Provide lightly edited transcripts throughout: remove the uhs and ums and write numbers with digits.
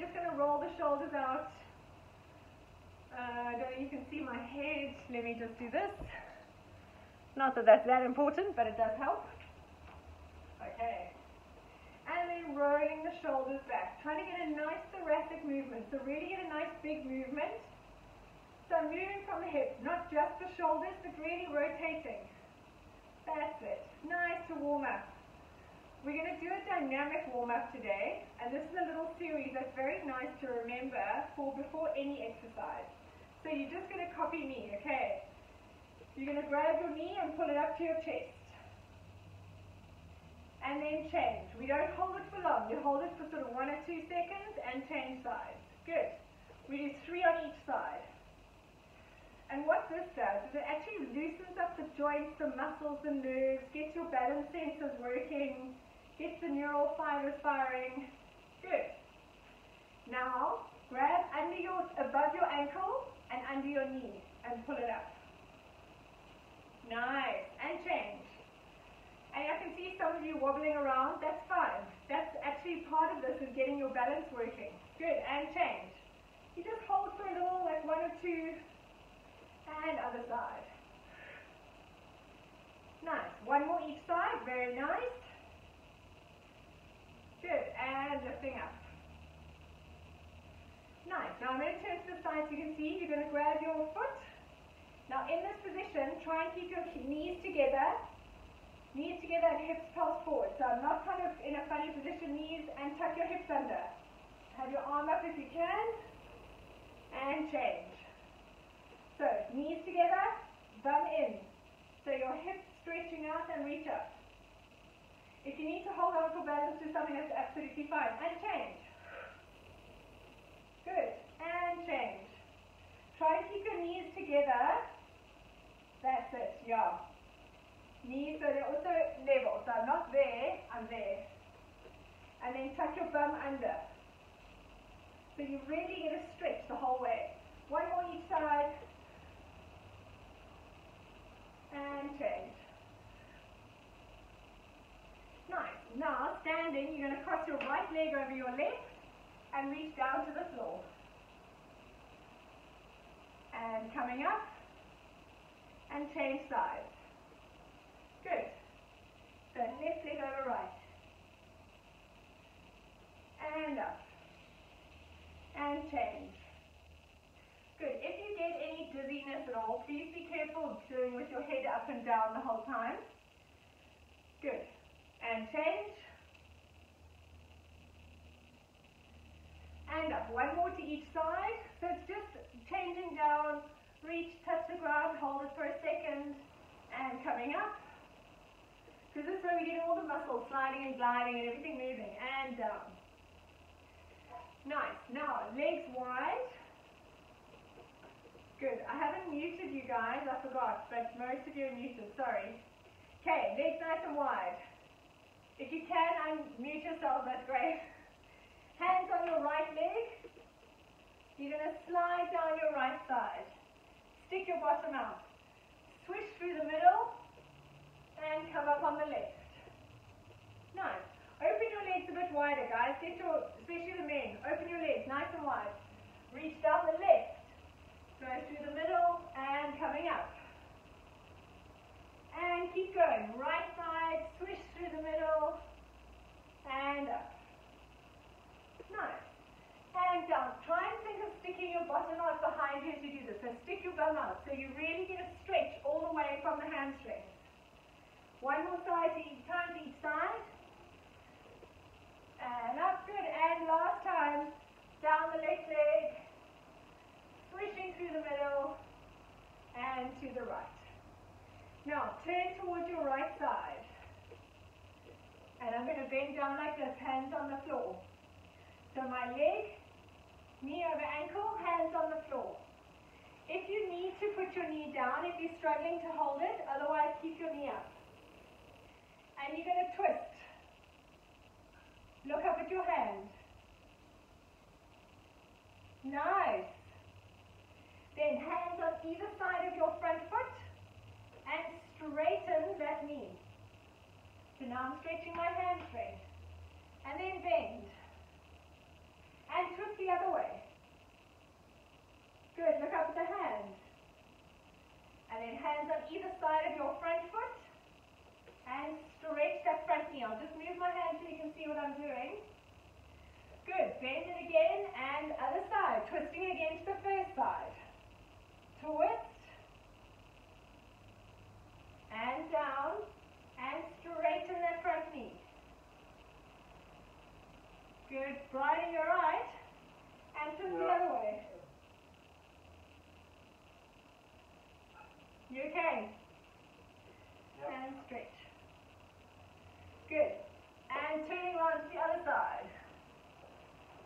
just going to roll the shoulders out. I don't know if you can see my head. Let me just do this. Not that that's that important, but it does help. Okay. And then rolling the shoulders back. Trying to get a nice thoracic movement. So really get a nice big movement. So moving from the hips, not just the shoulders, but really rotating. That's it. Nice to warm up. We're going to do a dynamic warm-up today, and this is a little series that's very nice to remember for before any exercise. So you're just going to copy me, okay? You're going to grab your knee and pull it up to your chest. And then change. We don't hold it for long. You hold it for sort of 1 or 2 seconds and change sides. Good. We do 3 on each side. And what this does is it actually loosens up the joints, the muscles, the nerves, gets your balance sensors working, gets the neural fibers firing. Good. Now, grab above your ankle and under your knee and pull it up. Nice. And change. And I can see some of you wobbling around. That's fine. That's actually part of this is getting your balance working. Good. And change. You just hold for a little, like 1 or 2. And other side. Nice. 1 more each side. Very nice. Good. And lifting up. Nice. Now I'm going to turn to the side so you can see. You're going to grab your foot. Now in this position, try and keep your knees together. Knees together and hips pulse forward. So I'm not kind of in a funny position. Knees and tuck your hips under. Have your arm up if you can. And change. So knees together, bum in. So your hips stretching out and reach up. If you need to hold on for balance, do something that's absolutely fine. And change. Good. And change. Try and keep your knees together. That's it. Yeah. Knees, so they're also level. So I'm not there, I'm there. And then tuck your bum under. So you really get a stretch the whole way. 1 more each side. And change. Nice. Now, standing, you're going to cross your right leg over your left and reach down to the floor. And coming up and change sides. Good. So left leg over right. And up. And change. Good. If you get any dizziness at all, please be careful doing with your head up and down the whole time. Good. And change. And up. 1 more to each side. So it's just changing down, reach, touch the ground, hold it for a second, and coming up. Because this is where we get all the muscles sliding and gliding and everything moving. And down. Nice. Now, legs wide. Good. I haven't muted you guys, I forgot, but most of you are muted, sorry. Okay, legs nice and wide. If you can, unmute yourself, that's great. Hands on your right leg. You're going to slide down your right side. Stick your bottom out. Swish through the middle and come up on the left. Nice. Open your legs a bit wider, guys. Especially the men. Open your legs nice and wide. Reach down the left. Go through the middle and coming up. And keep going. Right side, swish through the middle and up. Nice. And down. Try and think of sticking your bottom out behind you as you do this. So stick your bum out. So you really get a stretch all the way from the hamstrings. 1 more side to each time to each side. And up. Good. And last time. Down the left leg. Swishing through the middle and to the right. Now turn towards your right side. And I'm going to bend down like this, hands on the floor. So my leg, knee over ankle, hands on the floor. If you need to put your knee down, if you're struggling to hold it, otherwise keep your knee up. And you're going to twist. Look up at your hand. Nice. Then hands on either side of your front foot and straighten that knee. So now I'm stretching my hamstring. And then bend. And twist the hands on either side of your front foot and stretch that front knee. I'll just move my hand so you can see what I'm doing. Good. Bend it again and other side. Twisting again to the first side. Twist. And down. And straighten that front knee. Good. Broaden your right. And twist the other way. You okay? Yep. And stretch. Good. And turning around to the other side.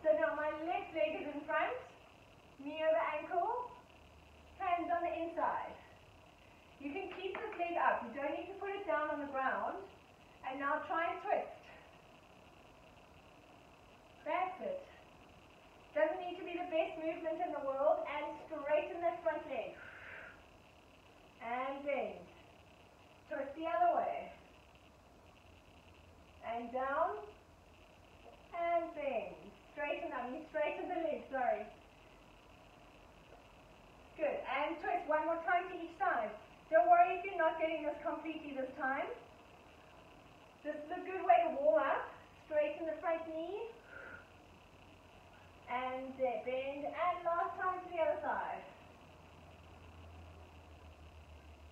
So now my left leg is in front, knee over ankle, hands on the inside. You can keep this leg up. You don't need to put it down on the ground. And now try and twist. That's it. Doesn't need to be the best movement in the world. And straighten that front leg. And bend. Twist the other way. And down. And bend. Straighten up. You straighten the leg, sorry. Good. And twist one more time to each side. Don't worry if you're not getting this completely this time. This is a good way to warm up. Straighten the front knee. And bend. And last time to the other side.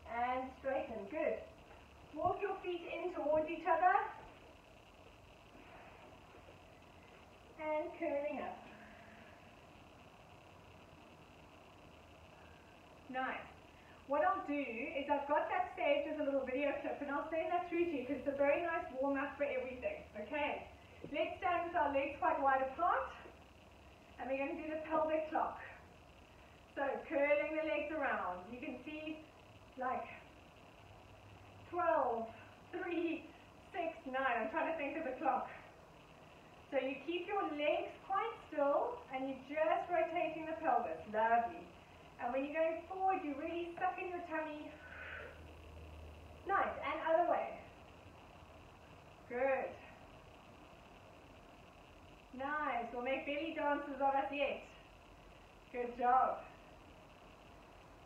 And straighten. Good. Walk your feet in towards each other. And curling up. Nice. What I'll do is I've got that saved as a little video clip and I'll send that through to you because it's a very nice warm up for everything. Okay. Let's stand with our legs quite wide apart and we're going to do the pelvic clock. So curling the legs around. You can see like 12, 3, 6, 9. I'm trying to think of the clock. So you keep your legs quite still and you're just rotating the pelvis. Lovely. And when you're going forward, you really suck in your tummy. Nice. And other way. Good. Nice. We'll make belly dances of us yet. Good job.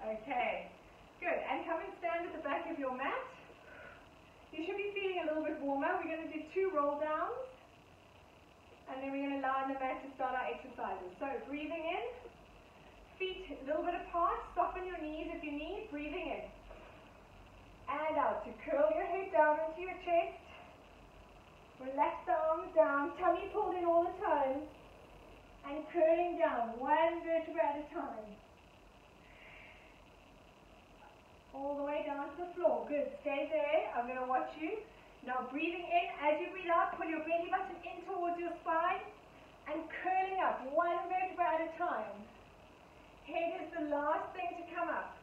Okay. Good. And come and stand at the back of your mat. You should be feeling a little bit warmer. We're going to do 2 roll downs. And then we're going to lie on the mat to start our exercises. So breathing in, feet a little bit apart, soften your knees if you need, breathing in. And out, to curl your head down into your chest. Relax the arms down, tummy pulled in all the time. And curling down, 1 vertebra at a time. All the way down to the floor. Good, stay there, I'm going to watch you. Now breathing in, as you breathe out, pull your belly button in towards your spine and curling up 1 vertebra at a time. Head is the last thing to come up.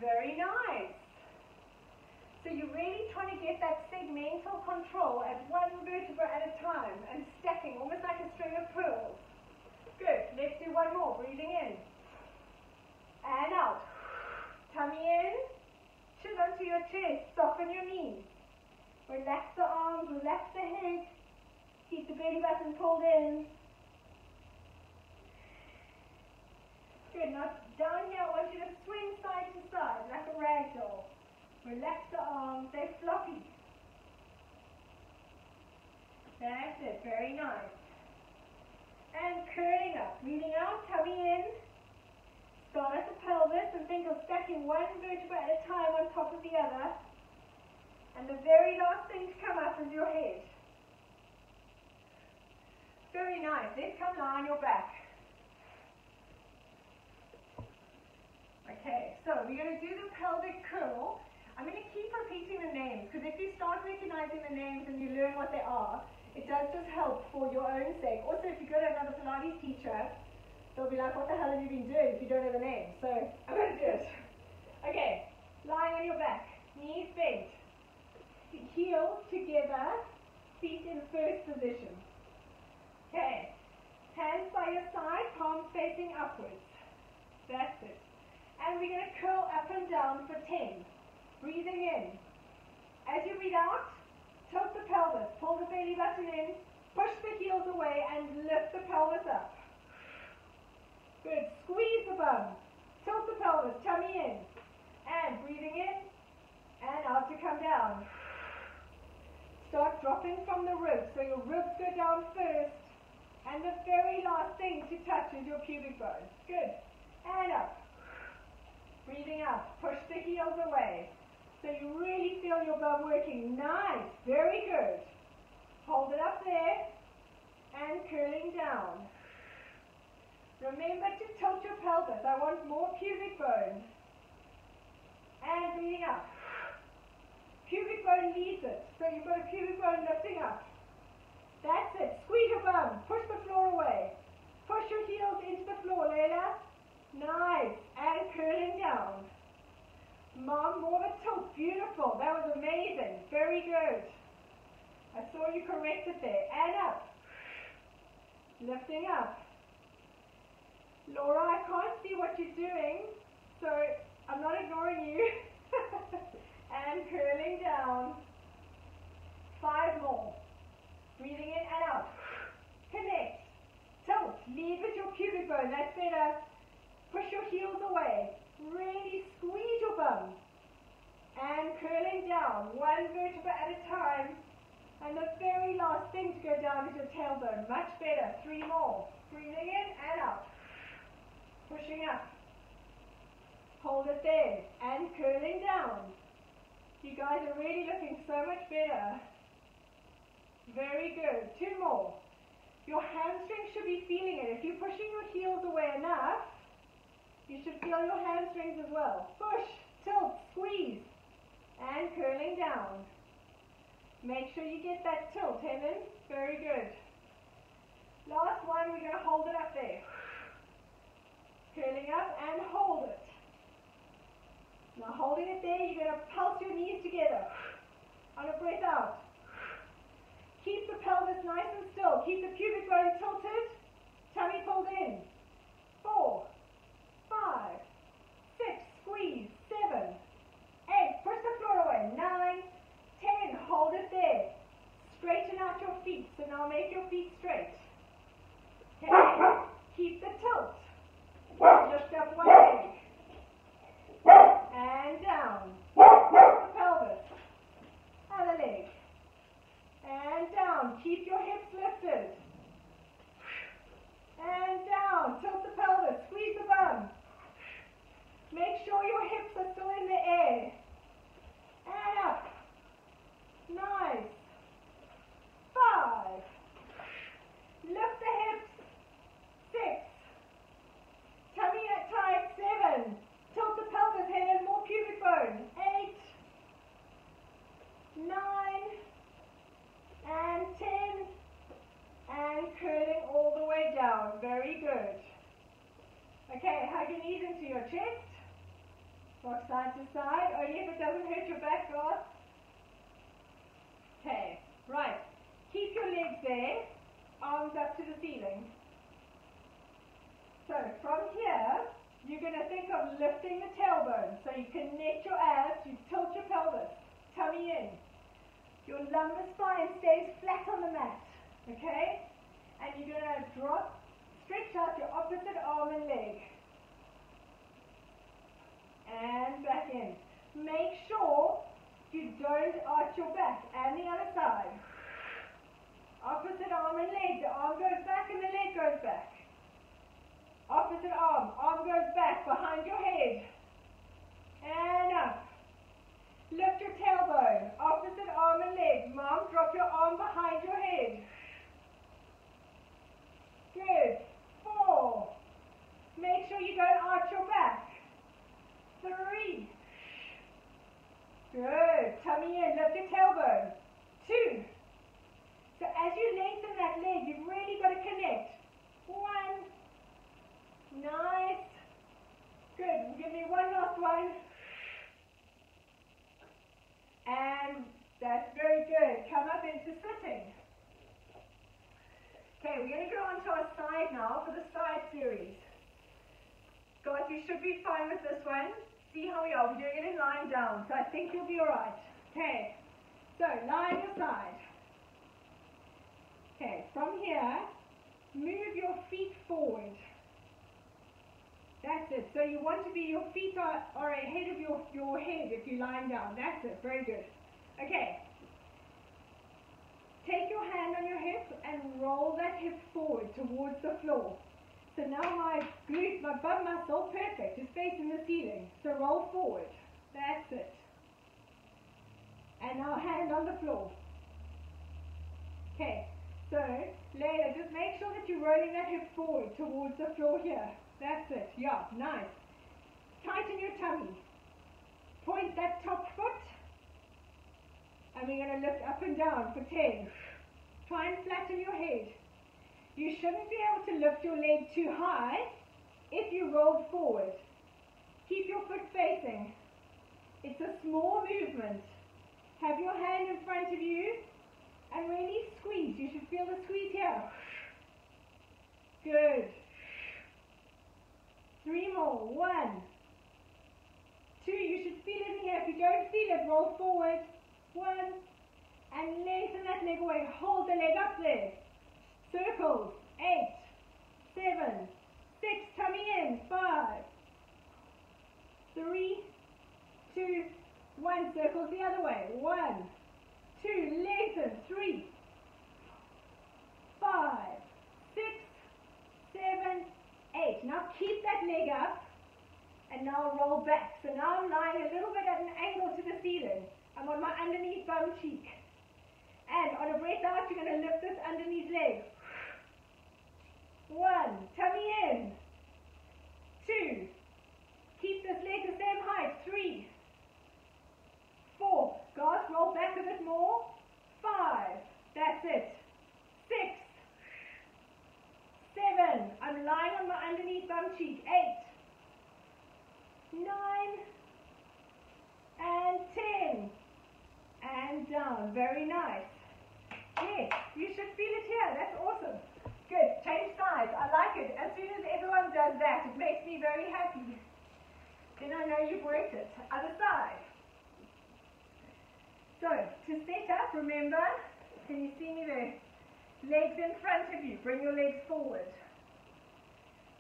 Very nice. So you're really trying to get that segmental control at 1 vertebra at a time and stacking, almost like a string of pearls. Good, let's do 1 more, breathing in. And out. Tummy in. Chin onto your chest, soften your knees. Relax the arms, relax the head. Keep the belly button pulled in. Good, now down here I want you to swing side to side like a rag doll. Relax the arms, they're floppy. That's it, very nice. And curling up, breathing out, tummy in. Start at the pelvis and think of stacking 1 vertebra at a time on top of the other. And the very last thing to come up is your head. Very nice. Let's come lie on your back. Okay, so we're going to do the pelvic curl. I'm going to keep repeating the names because if you start recognizing the names and you learn what they are, it does just help for your own sake. Also, if you go to another Pilates teacher, they'll be like, what the hell have you been doing if you don't know the name? So, I'm going to do it. Okay, lying on your back, knees bent, heels together, feet in first position. Okay, hands by your side, palms facing upwards. That's it. And we're going to curl up and down for 10. Breathing in. As you breathe out, tilt the pelvis, pull the belly button in, push the heels away and lift the pelvis up. Good. Squeeze the bum. Tilt the pelvis. Tummy in. And breathing in and out to come down. Start dropping from the ribs, so your ribs go down first, and the very last thing to touch is your pubic bone. Good. And up. Breathing up. Push the heels away. So you really feel your bum working. Nice. Very good. Hold it up there and curling down. Remember to tilt your pelvis. I want more pubic bone. And breathing up. Pubic bone leads it. So you've got a pubic bone lifting up. That's it. Squeeze your bum. Push the floor away. Push your heels into the floor, Layla. Nice. And curling down. Mom, more of a tilt. Beautiful. That was amazing. Very good. I saw you correct it there. And up. Lifting up. Laura, I can't see what you're doing, so I'm not ignoring you. And curling down. 5 more. Breathing in and out. Connect. Tilt. Lead with your pubic bone. That's better. Push your heels away. Really squeeze your bum. And curling down. 1 vertebra at a time. And the very last thing to go down is your tailbone. Much better. 3 more. Breathing in and out. Pushing up. Hold it there. And curling down. You guys are really looking so much better. Very good. 2 more. Your hamstrings should be feeling it. If you're pushing your heels away enough, you should feel your hamstrings as well. Push, tilt, squeeze, and curling down. Make sure you get that tilt, Helen. Very good. Last one, we're going to hold it up there. Curling up and hold it. Now holding it there, you're going to pulse your knees together. On a breath out. Keep the pelvis nice and still. Keep the pubic bone tilted. Tummy pulled in. 4, 5, 6, squeeze. 7, 8, push the floor away. 9, 10, hold it there. Straighten out your feet. So now make your feet straight. Okay. Keep the tilt. Lift up one leg. And down. Lift the pelvis. Other leg. And down. Keep your hips lifted. And down. Tilt the pelvis. Squeeze the bum. Make sure your hips are still in the air. And up. Nice. 5. Lift the hips. 6. Tummy tight. 7. Tilt the pelvis. Helen, more pubic bone. 8. 9. And 10. And curling all the way down. Very good. Okay, hug your knees into your chest. Rock side to side. Only if it doesn't hurt your back, guys. Okay, right. Keep your legs there. Arms up to the ceiling. So from here, you're going to think of lifting the tailbone. So you connect your abs, you tilt your pelvis, tummy in. Your lumbar spine stays flat on the mat. Okay? And you're going to drop, stretch out your opposite arm and leg. And back in. Make sure you don't arch your back. And the other side. Opposite arm and leg. The arm goes back and the leg goes back. Opposite arm. Arm goes back behind your head. And up. Lift your tailbone. Opposite arm and leg. Mom, drop your arm behind your head. Good. 4. Make sure you don't arch your back. 3. Good. Tummy in. Lift your tailbone. 2. So as you lengthen that leg, you've really got to connect. 1. Nice. Good. Give me one last one. And that's very good. Come up into sitting. Okay, we're going to go on to our side now for the side series. Guys, you should be fine with this one. See how we are. We're doing it in lying down, so I think you'll be alright. Okay, so lie on your side. Okay, from here, move your feet forward. That's it. So you want to be, your feet are ahead of your head if you're lying down. That's it. Very good. Okay. Take your hand on your hip and roll that hip forward towards the floor. So now my glute, my bum muscle, perfect, is facing the ceiling. So roll forward. That's it. And now hand on the floor. Okay. So, later, just make sure that you're rolling that hip forward towards the floor here. That's it. Yeah, nice. Tighten your tummy. Point that top foot. And we're going to lift up and down for 10. Try and flatten your head. You shouldn't be able to lift your leg too high if you rolled forward. Keep your foot facing. It's a small movement. Have your hand in front of you and really squeeze. You should feel the squeeze here. Good. 3 more. 1, 2. You should feel it in here. If you don't feel it, roll forward. 1. And lengthen that leg away. Hold the leg up there. Circles. 8, 7, 6. Tummy in. 5, 3, 2, 1. Circles the other way. 1, 2. Lengthen. 3, 5, 6, 7, 8. Now keep that leg up. And now roll back. So now I'm lying a little bit at an angle to the ceiling. I'm on my underneath bum cheek. And on a breath out, you're going to lift this underneath leg. 1. Tummy in. 2. Keep this leg the same height. 3. 4. Guys, roll back a bit more. 5. That's it. 6. 7. I'm lying on my underneath bum cheek. 8. 9. And 10. And down. Very nice. Yes, you should feel it here. That's awesome. Good. Change sides. I like it. As soon as everyone does that, it makes me very happy. Then I know you've worked it. Other side. So, to set up, remember, can you see me there? Legs in front of you. Bring your legs forward.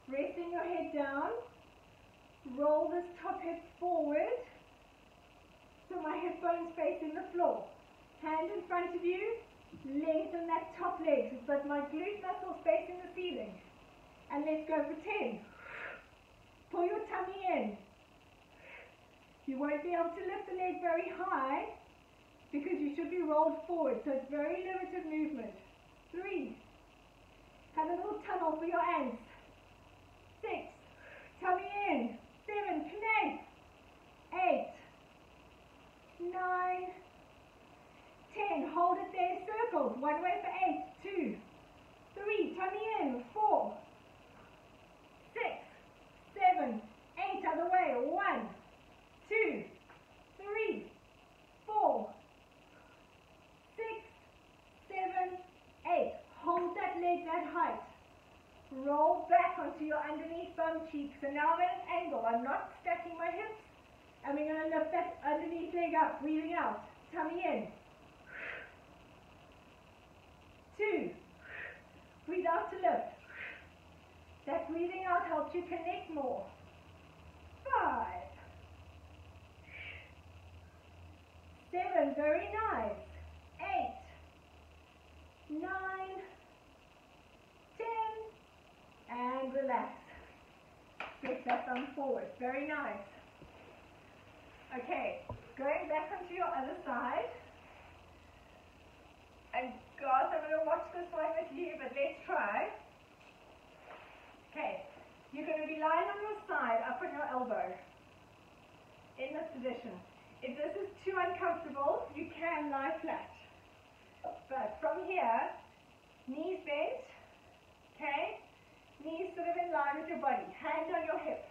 Resting your head down. Roll this top hip forward. So my hip bone's facing the floor. Hand in front of you. Lengthen that top leg, but my glute muscles facing the ceiling. And let's go for 10. Pull your tummy in. You won't be able to lift the leg very high because you should be rolled forward, so it's very limited movement. 3. Have a little tunnel for your ants. 6. Tummy in. 7. Connect. 8. 9. 10. Hold it there. Circles. One way for 8. 2. 3. Tummy in. 4. 6. 7. 8. Other way. 1. 2. 3. 4. 6. 7. 8. Hold that leg that height. Roll back onto your underneath bum cheek. So now I'm at an angle. I'm not stacking my hips. And we're going to lift that underneath leg up. Breathing out. Tummy in. 2. Breathe out to lift. That breathing out helps you connect more. 5. 7. Very nice. 8. 9. 10. And relax. Stretch that thumb forward. Very nice. Okay, going back onto your other side. And guys, I'm going to watch this one with you, but let's try. Okay, you're going to be lying on your side, up on your elbow. In this position. If this is too uncomfortable, you can lie flat. But from here, knees bent, okay? Knees sort of in line with your body. Hand on your hip.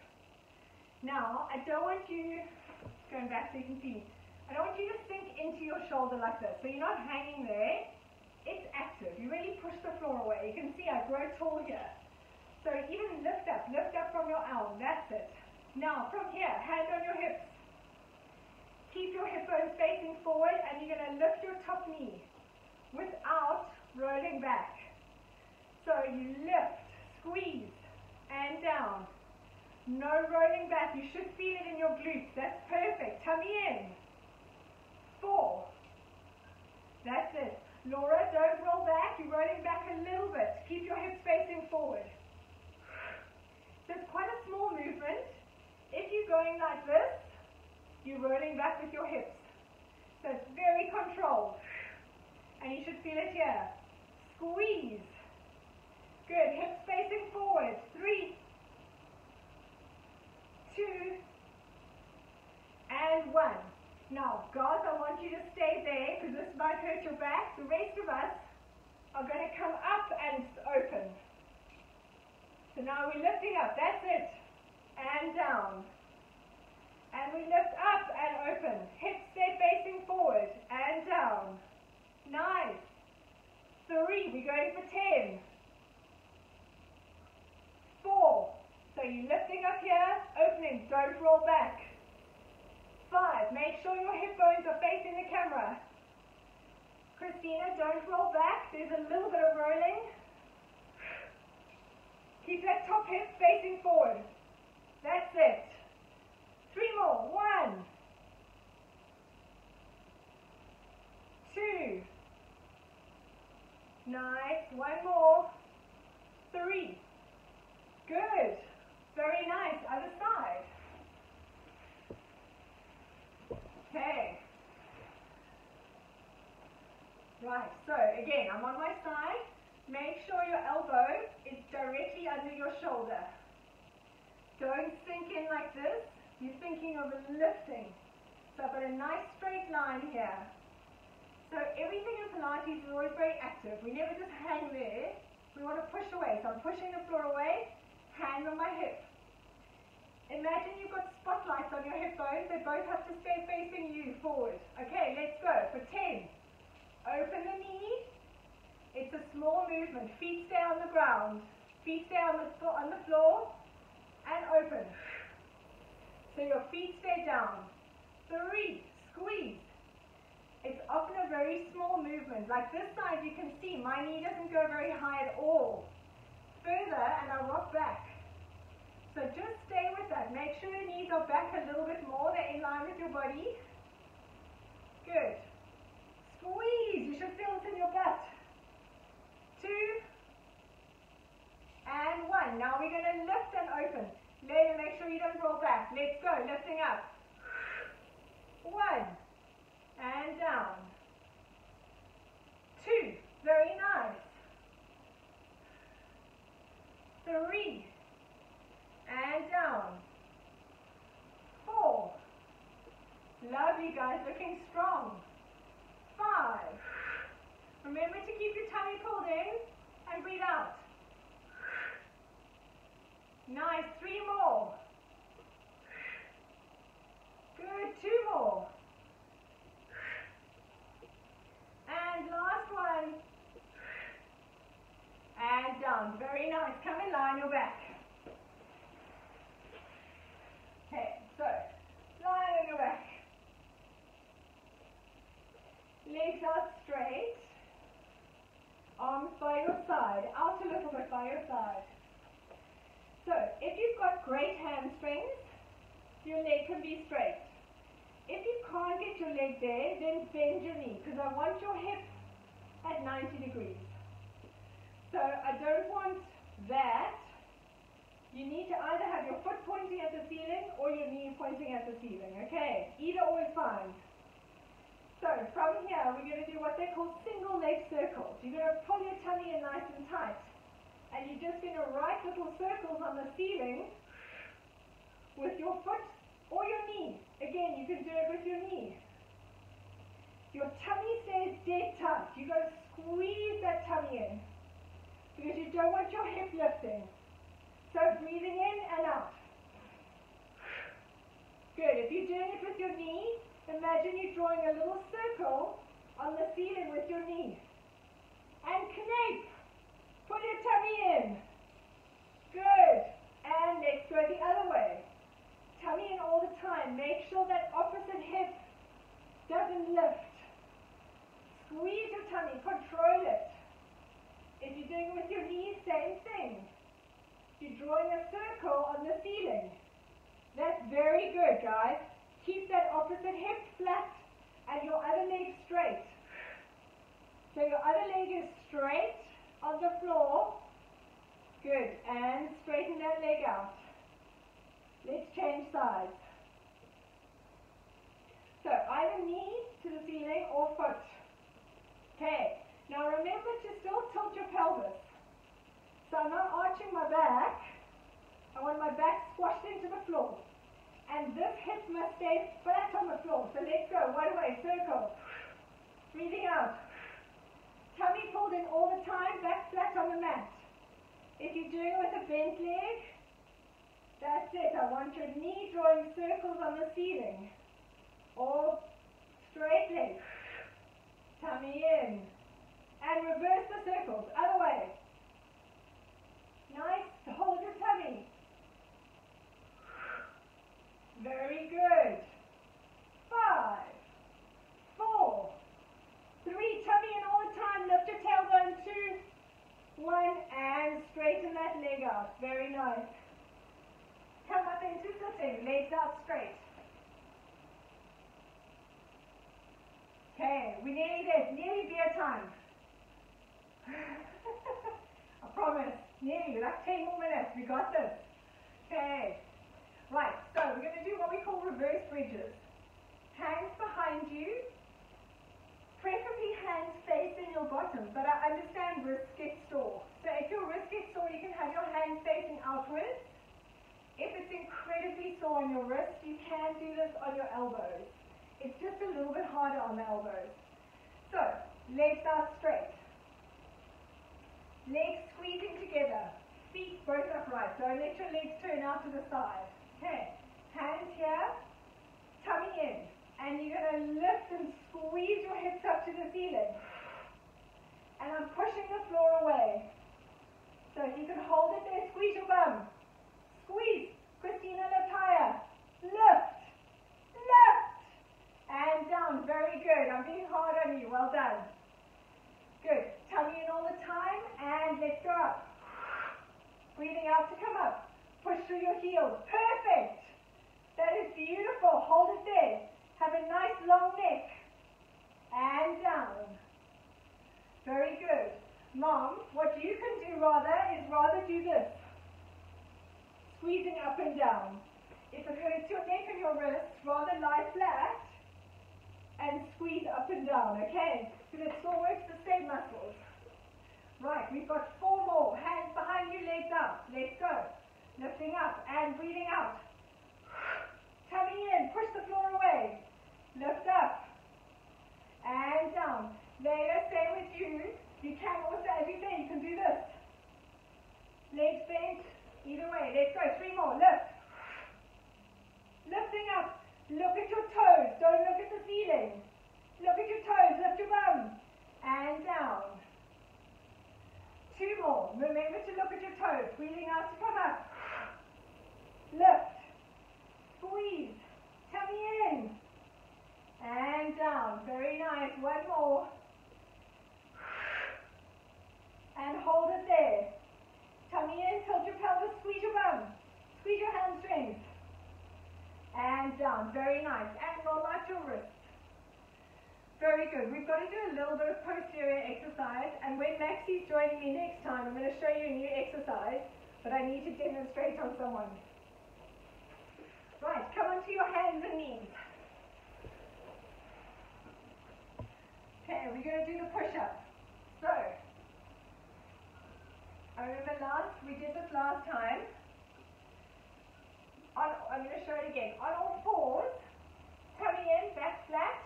Now, I don't want you, going back so you can see me, I don't want you to sink into your shoulder like this. So you're not hanging there. It's active. You really push the floor away. You can see I grow tall here. So even lift up from your elbow. That's it. Now, from here, hand on your hips. Keep your hip bones facing forward, and you're going to lift your top knee without rolling back. So you lift, squeeze, and down. No rolling back. You should feel it in your glutes. That's perfect. Tummy in. 4. That's it. Laura, don't roll back. You're rolling back a little bit. Keep your hips facing forward. So it's quite a small movement. If you're going like this, you're rolling back with your hips. So it's very controlled. And you should feel it here. Squeeze. Good. Hips facing forward. 3, 2, and 1. Now, guys, I want you to stay there because this might hurt your back. The rest of us are going to come up and open. So now we're lifting up. That's it. And down. And we lift up and open. Hips stay facing forward and down. Nice. 3. We're going for 10. 4. So you're lifting up here, opening. Don't roll back. 5. Make sure your hip bones are facing the camera. Christina, don't roll back. There's a little bit of rolling. Keep that top hip facing forward. That's it. 3 more. 1, 2. Nice. 1 more. 3. Good. Very nice. Other side. Okay. Right. So again, I'm on my side. Make sure your elbow is directly under your shoulder. Don't sink in like this. You're thinking of lifting. So I've got a nice straight line here. So everything in Pilates is always very active. We never just hang there. We want to push away. So I'm pushing the floor away, hand on my hip. Imagine you've got spotlights on your hip bones. They both have to stay facing you forward. Okay, let's go. For 10. Open the knee. It's a small movement. Feet stay on the ground. Feet stay on the floor. And open. So your feet stay down. 3. Squeeze. It's often a very small movement. Like this side, you can see my knee doesn't go very high at all. Further, and I rock back. So just stay with that. Make sure your knees are back a little bit more. They're in line with your body. Good. Squeeze. You should feel it in your butt. 2. And 1. Now we're going to lift and open. Later, make sure you don't roll back. Let's go. Lifting up. 1. And down. 2. Very nice. 3. And down. 4. Lovely, guys. Looking strong. 5. Remember to keep your tummy pulled in and breathe out. Nice. 3 more. Good. 2 more. And last one. And down. Very nice. Come in line your back. Okay, so lie on your back. Legs out straight. Arms by your side. Out a little bit by your side. So if you've got great hamstrings, your leg can be straight. If you can't get your leg there, then bend your knee, because I want your hip at 90 degrees. So I don't want that. You need to either have your foot pointing at the ceiling or your knee pointing at the ceiling, okay? Either or is fine. So from here, we're going to do what they call single leg circles. You're going to pull your tummy in nice and tight. And you're just going to write little circles on the ceiling with your foot or your knee. Again, you can do it with your knee. Your tummy stays dead tight. You've got to squeeze that tummy in because you don't want your hip lifting. So breathing in and out. Good. If you're doing it with your knee, imagine you're drawing a little circle on the ceiling with your knee. And connect. Pull your tummy in. Good. And let's go the other way. Tummy in all the time. Make sure that opposite hip doesn't lift. Squeeze your tummy. Control it. If you're doing it with your knees, same thing. You're drawing a circle on the ceiling. That's very good, guys. Keep that opposite hip flat and your other leg straight. So your other leg is straight on the floor. Good. And straighten that leg out. Let's change sides. So either knee to the ceiling or foot. Okay. Now remember to still tilt your pelvis. So I'm not arching my back. I want my back squashed into the floor. And this hip must stay flat on the floor. So let's go. One way, circle. Breathing out. Tummy pulled in all the time, back flat on the mat. If you're doing it with a bent leg, that's it. I want your knee drawing circles on the ceiling. Or straight leg. Tummy in. And reverse the circles. Other way. Nice. Hold your tummy. Very good. 5, 4, 3. Tummy in all the time. Lift your tailbone. 2, 1. And straighten that leg out. Very nice. Come up into sitting. Legs out straight. Okay, we're nearly there. Nearly beer time. I promise. Nearly. Like 10 more minutes. We got this. Okay. Right. So we're going to do what we call reverse bridges. Hands behind you. Preferably hands facing your bottom. But I understand wrists get sore. So if your wrist gets sore, you can have your hands facing outwards. If it's incredibly sore on your wrist, you can do this on your elbows. It's just a little bit harder on the elbows. So, legs out straight. Legs squeezing together. Feet both upright. Don't let your legs turn out to the side. Okay. Hands here. Tummy in. And you're going to lift and squeeze your hips up to the ceiling. And I'm pushing the floor away. So if you can hold it there, squeeze your bum. Squeeze. Christina, lift higher. Lift. Lift. And down. Very good. I'm being hard on you. Well done. Good. Tummy in all the time. And let's go up. Breathing out to come up. Push through your heels. Perfect. That is beautiful. Hold it there. Have a nice long neck. And down. Very good. Mom, what you can do rather do this. Squeezing up and down. If it hurts your neck and your wrists, rather lie flat and squeeze up and down, okay? Because it still works the same muscles. Right, we've got 4 more. Hands behind you, legs up. Let's go. Lifting up and breathing out. Tummy in, push the floor away. Lift up. And down. Layla, stay with you. You can also, as you say, you can do this. Legs bent. Either way. Let's go. 3 more. Lift. Lifting up. Look at your toes. Don't look at the ceiling. Look at your toes. Lift your bum. And down. 2 more. Remember to look at your toes. Breathing out to come up. Lift. Squeeze. Tummy in. And down. Very nice. 1 more. And hold it there. Tummy in, tilt your pelvis, squeeze your bum. Squeeze your hamstrings. And down. Very nice. And roll out your wrists. Very good. We've got to do a little bit of posterior exercise. And when Maxie's joining me next time, I'm going to show you a new exercise. But I need to demonstrate on someone. Right. Come onto your hands and knees. Okay. We're going to do the push-up. So, I remember we did this last time. I'm going to show it again. On all fours, coming in, back flat,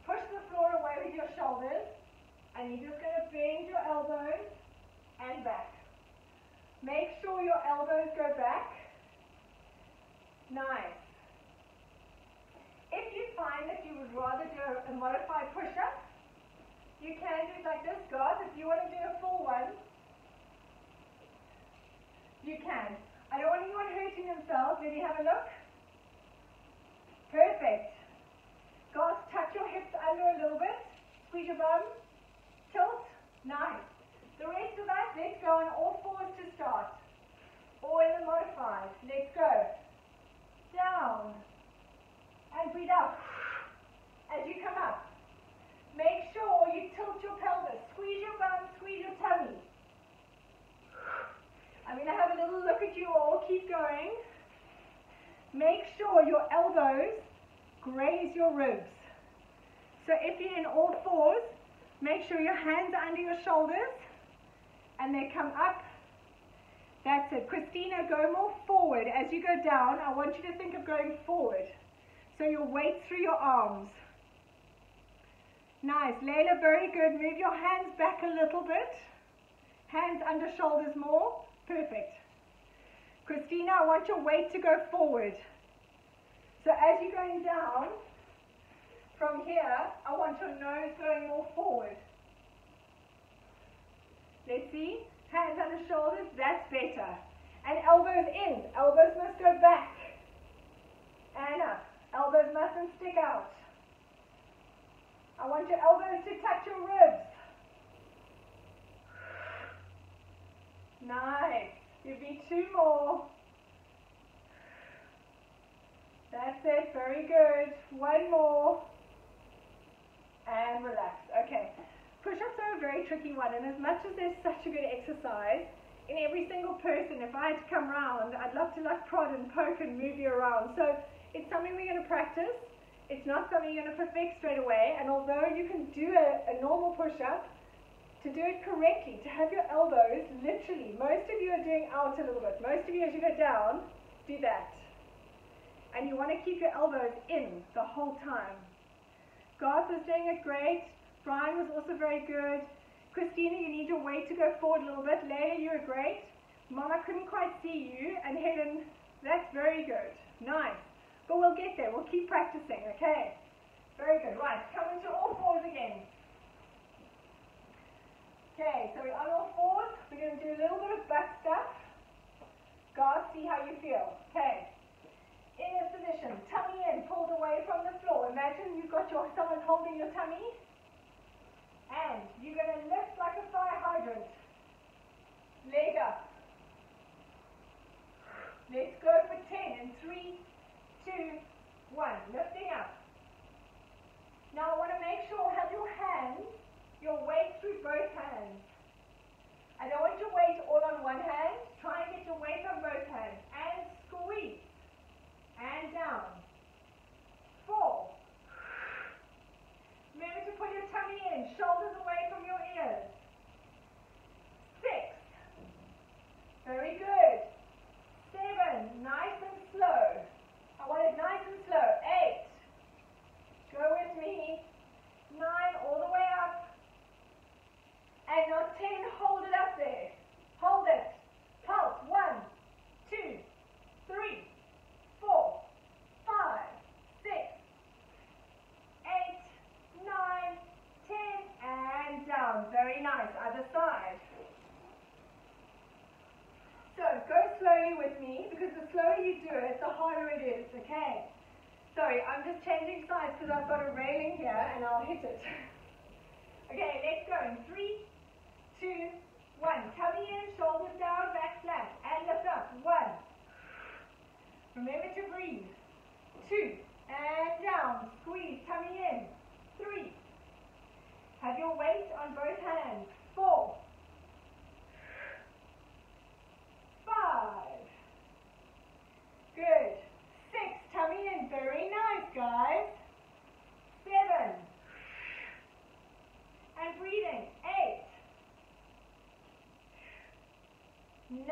push the floor away with your shoulders, and you're just going to bend your elbows and back. Make sure your elbows go back. Nice. If you find that you would rather do a modified push-up, you can do it like this, guys. If you want to do a full one, you can. I don't want anyone hurting themselves. Let me have a look. Perfect. Guys, tuck your hips under a little bit. Squeeze your bum. Tilt. Nice. The rest of that, let's go on all fours to start. look at you all. Keep going. Make sure your elbows graze your ribs. So if you're in all fours, make sure your hands are under your shoulders and they come up. That's it. Christina, go more forward. As you go down, I want you to think of going forward. So your weight through your arms. Nice. Layla, very good. Move your hands back a little bit. Hands under shoulders more. Perfect. Christina, I want your weight to go forward. So as you're going down, from here, I want your nose going more forward. Let's see. Hands under shoulders, that's better. And elbows in. Elbows must go back. And up. Elbows mustn't stick out. I want your elbows to touch your ribs. Nice. Give me 2 more. That's it. Very good. 1 more. And relax. Okay. Push-ups are a very tricky one, and as much as they're such a good exercise, in every single person, if I had to come round, I'd love to like prod and poke and move you around. So it's something we're going to practice. It's not something you're going to perfect straight away, and although you can do a normal push-up, to do it correctly, to have your elbows literally, most of you are doing out a little bit. Most of you, as you go down, do that. And you want to keep your elbows in the whole time. Garth was doing it great. Brian was also very good. Christina, you need your weight to go forward a little bit. Leila, you were great. Mama couldn't quite see you. And Helen, that's very good. Nice. But we'll get there. We'll keep practicing, okay? Very good. Right, come into all fours again. Okay, so we're on all fours. We're going to do a little bit of butt stuff. Garth, see how you feel. Okay. In this position, tummy in, pulled away from the floor. Imagine you've got someone holding your tummy. And you're going to lift like a fire hydrant. Leg up. Let's go for 10 in 3, 2, 1. Lifting up. Now I want to make sure have your hands, your weight through both hands. I don't want your weight all on one hand. Try and get your weight on both hands. And squeeze. And down. 4. Remember to put your tummy in, shoulders away from your ears. 6. Very good. 7. Nice and slow. I want it nice and slow. 8. Go with me. 9. All the way up. And now 10. Hold it up there. Hold it. Pulse. 1, 2, 3, 4, 5, 6, 8, 9, 10, and down. Very nice. Other side. So go slowly with me, because the slower you do it, the harder it is, okay? Sorry, I'm just changing sides because I've got a railing here and I'll hit it. Okay, let's go in 3, 2, 1. Tummy in, shoulders down, back flat, and lift up. 1. Remember to breathe. 2, and down. Squeeze, tummy in. 3. Have your weight on both hands. 4. 5. Good. 6. Tummy in. Very nice, guys. 7. And breathing. 8. 9.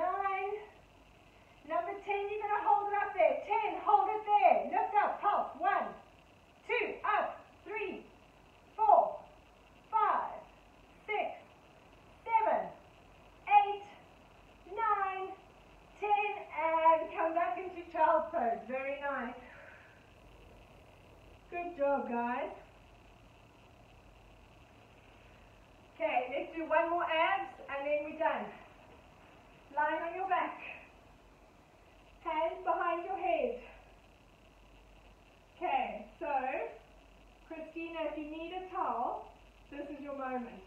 Number 10, you're going to hold it up there. 10, hold it there. Lift up, pulse. 1, 2, up. 3, 4, 5, 6, 7, 8, 9, 10, and come back into child's pose. Very nice. Good job, guys. Okay, let's do one more abs, and then we're done. Lying on your back. Hands behind your head. Okay, so, Christina, if you need a towel, this is your moment.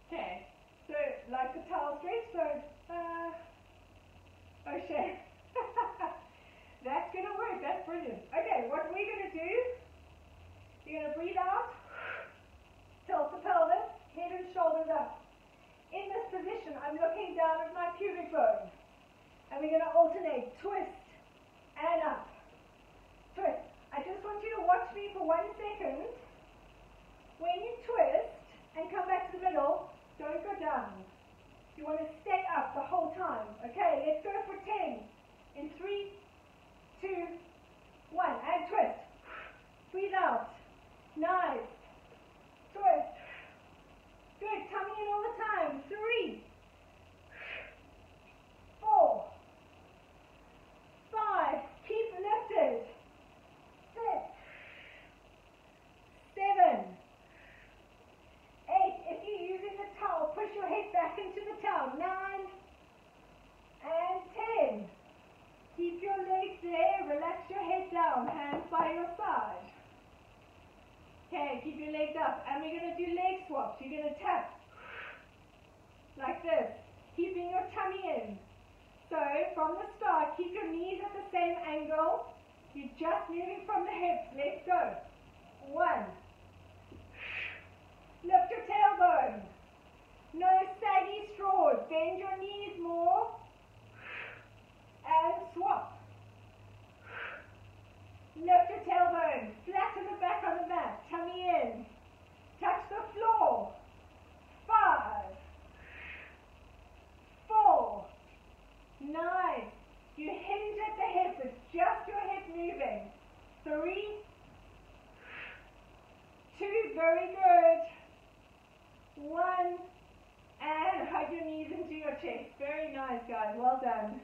Okay, so, like the towel stretch, so, oh shit. That's going to work, that's brilliant. Okay, what we're going to do, you're going to breathe out, tilt the pelvis, head and shoulders up. In this position, I'm looking down at my pubic bone. And we're going to alternate, twist and up. Twist. I just want you to watch me for 1 second. When you twist and come back to the middle, don't go down. You want to stay up the whole time. Okay, let's go for 10. In 3, 2, 1. And twist. Breathe out. Nice. Twist. Good. Coming in all the time. 3, 4, 5. Keep lifted. 6, 7, 8. If you're using the towel, push your head back into the towel. 9 and 10. Keep your legs there. Relax your head down. Hands by your side. Okay, keep your legs up. And we're going to do leg swaps. You're going to tap like this, keeping your tummy in. So from the start, keep your knees at the same angle. You're just moving from the hips. Let's go. 1. Lift your tailbone. No saggy straws. Bend your knees more. And swap. Lift your tailbone. Flatten the back on the mat. Tummy in. Touch the floor. 5, 4. Nice. You hinge at the hip. It's just your hip moving. 3, 2. Very good. 1. And hug your knees into your chest. Very nice, guys. Well done.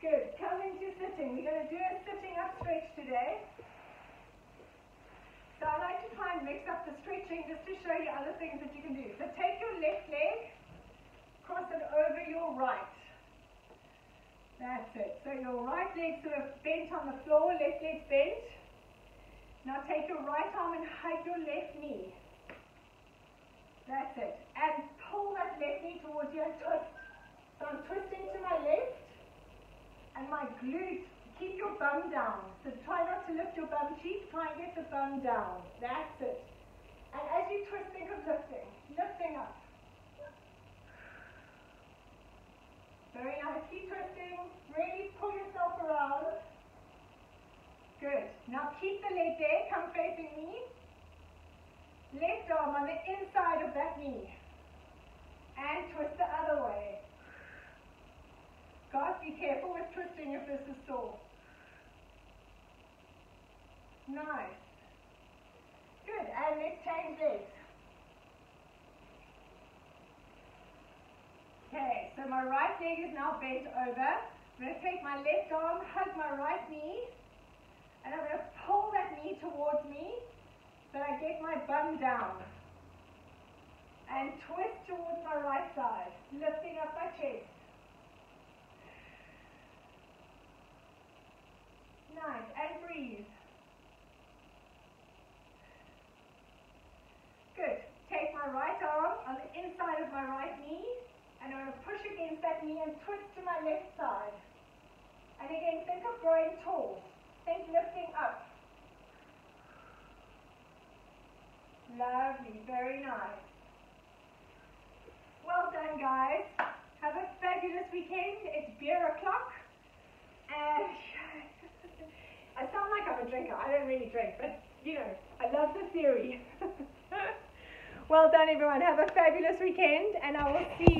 Good. Come into sitting. We're going to do a sitting up stretch today. So I like to try and mix up the stretching just to show you other things that you can do. So take your left leg, cross it over your right. That's it. So your right leg sort of bent on the floor, left leg bent. Now take your right arm and hug your left knee. That's it. And pull that left knee towards you and twist. So I'm twisting to my left. And my glute, keep your bum down. So try not to lift your bum cheek, try and get the bum down. That's it. And as you twist, think of lifting. Lifting up. Very nice. Keep twisting. Really pull yourself around. Good. Now keep the leg there. Come facing me. Left arm on the inside of that knee. And twist the other way. Guys, be careful with twisting if this is sore. Nice. Good. And let's change legs. Okay, so my right leg is now bent over. I'm going to take my left arm, hug my right knee, and I'm going to pull that knee towards me so I get my bum down. And twist towards my right side, lifting up my chest. Nice, and breathe. Good. Take my right arm on the inside of my right knee, and I'm going to push against that knee and twist to my left side. And again, think of growing tall. Think lifting up. Lovely, very nice. Well done, guys. Have a fabulous weekend. It's beer o'clock. And I sound like I'm a drinker. I don't really drink, but you know, I love the theory. Well done, everyone. Have a fabulous weekend, and I will see you.